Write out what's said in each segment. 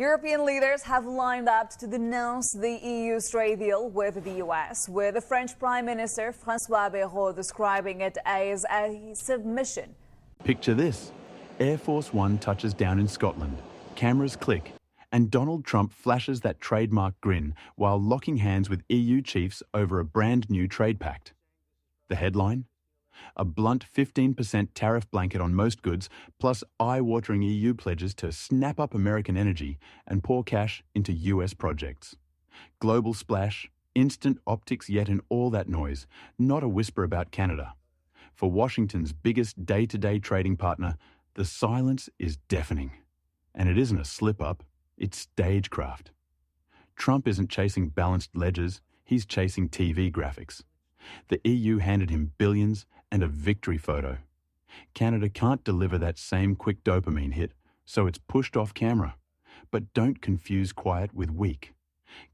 European leaders have lined up to denounce the EU's trade deal with the US, with the French Prime Minister François Bayrou describing it as a submission. Picture this. Air Force One touches down in Scotland, cameras click, and Donald Trump flashes that trademark grin while locking hands with EU chiefs over a brand new trade pact. The headline? A blunt 15% tariff blanket on most goods, plus eye-watering EU pledges to snap up American energy and pour cash into US projects. Global splash, instant optics yet in all that noise, not a whisper about Canada. For Washington's biggest day-to-day trading partner, the silence is deafening. And it isn't a slip-up, it's stagecraft. Trump isn't chasing balanced ledgers, he's chasing TV graphics. The EU handed him billions and a victory photo. Canada can't deliver that same quick dopamine hit, so it's pushed off camera. But don't confuse quiet with weak.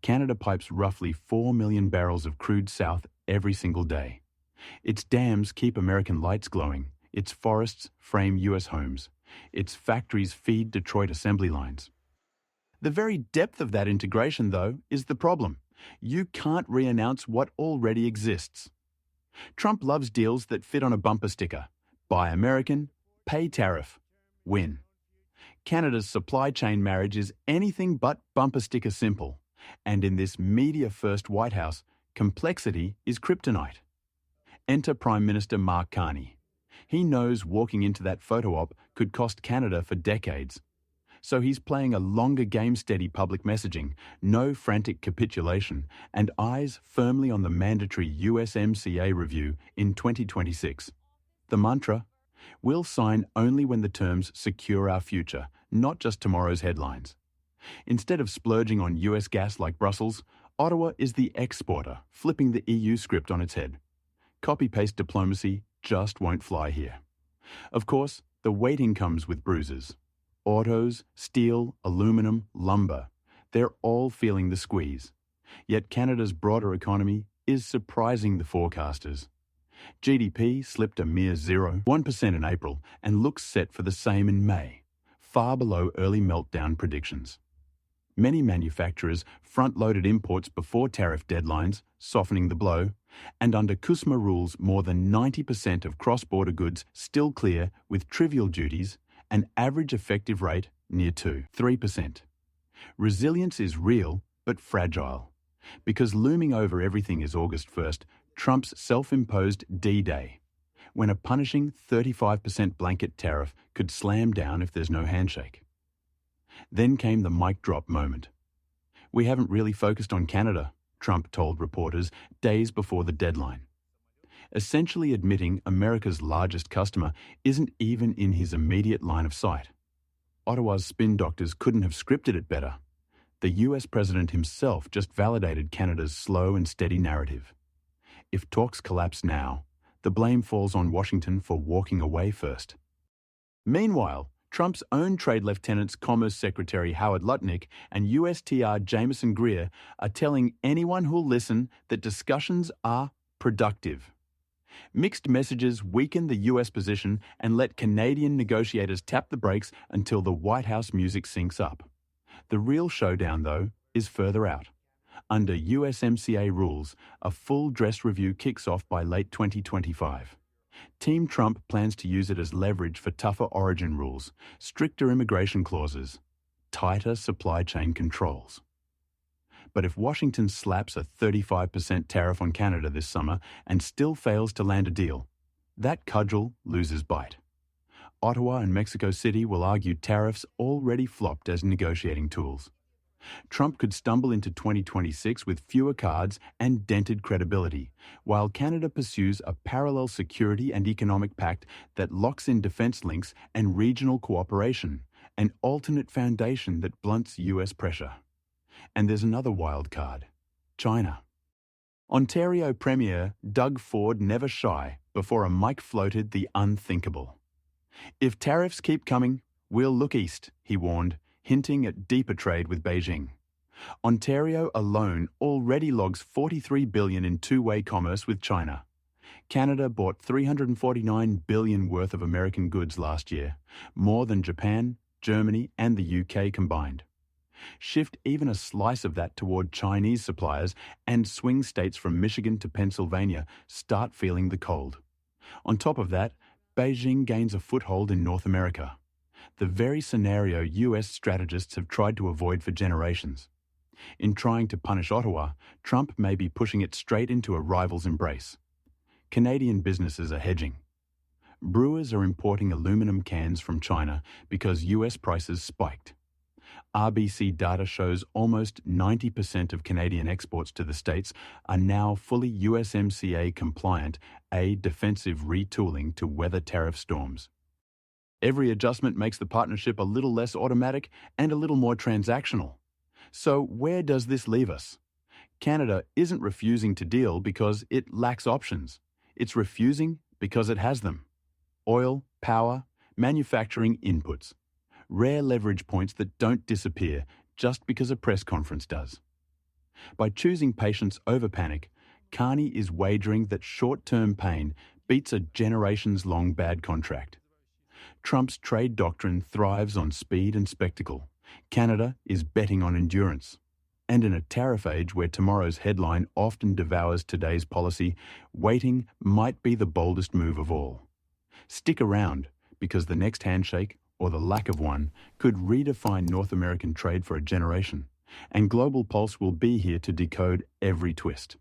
Canada pipes roughly 4 million barrels of crude south every single day. Its dams keep American lights glowing. Its forests frame US homes. Its factories feed Detroit assembly lines. The very depth of that integration, though, is the problem. You can't re-announce what already exists. Trump loves deals that fit on a bumper sticker. Buy American, pay tariff, win. Canada's supply chain marriage is anything but bumper sticker simple. And in this media-first White House, complexity is kryptonite. Enter Prime Minister Mark Carney. He knows walking into that photo op could cost Canada for decades. So he's playing a longer game steady public messaging, no frantic capitulation, and eyes firmly on the mandatory USMCA review in 2026. The mantra? We'll sign only when the terms secure our future, not just tomorrow's headlines. Instead of splurging on US gas like Brussels, Ottawa is the exporter, flipping the EU script on its head. Copy-paste diplomacy just won't fly here. Of course, the waiting comes with bruises. Autos, steel, aluminum, lumber, they're all feeling the squeeze. Yet Canada's broader economy is surprising the forecasters. GDP slipped a mere 0.1% in April and looks set for the same in May, far below early meltdown predictions. Many manufacturers front-loaded imports before tariff deadlines, softening the blow, and under CUSMA rules more than 90% of cross-border goods still clear with trivial duties, an average effective rate near 3%. Resilience is real, but fragile. Because looming over everything is August 1st, Trump's self-imposed D-Day, when a punishing 35% blanket tariff could slam down if there's no handshake. Then came the mic drop moment. We haven't really focused on Canada, Trump told reporters days before the deadline. Essentially admitting America's largest customer isn't even in his immediate line of sight. Ottawa's spin doctors couldn't have scripted it better. The US president himself just validated Canada's slow and steady narrative. If talks collapse now, the blame falls on Washington for walking away first. Meanwhile, Trump's own Trade Lieutenants Commerce Secretary Howard Lutnick and USTR Jameson Greer are telling anyone who'll listen that discussions are productive. Mixed messages weaken the US position and let Canadian negotiators tap the brakes until the White House music syncs up. The real showdown, though, is further out. Under USMCA rules, a full dress review kicks off by late 2025. Team Trump plans to use it as leverage for tougher origin rules, stricter immigration clauses, tighter supply chain controls. But if Washington slaps a 35% tariff on Canada this summer and still fails to land a deal, that cudgel loses bite. Ottawa and Mexico City will argue tariffs already flopped as negotiating tools. Trump could stumble into 2026 with fewer cards and dented credibility, while Canada pursues a parallel security and economic pact that locks in defense links and regional cooperation, an alternate foundation that blunts US pressure. And there's another wild card, China. Ontario Premier Doug Ford never shy before a mic floated the unthinkable. If tariffs keep coming, we'll look east, he warned, hinting at deeper trade with Beijing. Ontario alone already logs $43 billion in two-way commerce with China. Canada bought $349 billion worth of American goods last year, more than Japan, Germany, and the UK combined. Shift even a slice of that toward Chinese suppliers, and swing states from Michigan to Pennsylvania start feeling the cold. On top of that, Beijing gains a foothold in North America, the very scenario US strategists have tried to avoid for generations. In trying to punish Ottawa, Trump may be pushing it straight into a rival's embrace. Canadian businesses are hedging. Brewers are importing aluminum cans from China because US prices spiked. RBC data shows almost 90% of Canadian exports to the States are now fully USMCA compliant, a defensive retooling to weather tariff storms. Every adjustment makes the partnership a little less automatic and a little more transactional. So where does this leave us? Canada isn't refusing to deal because it lacks options. It's refusing because it has them. Oil, power, manufacturing inputs. Rare leverage points that don't disappear just because a press conference does. By choosing patience over panic, Carney is wagering that short-term pain beats a generations-long bad contract. Trump's trade doctrine thrives on speed and spectacle. Canada is betting on endurance. And in a tariff age where tomorrow's headline often devours today's policy, waiting might be the boldest move of all. Stick around, because the next handshake, or the lack of one, could redefine North American trade for a generation. And Global Pulse will be here to decode every twist.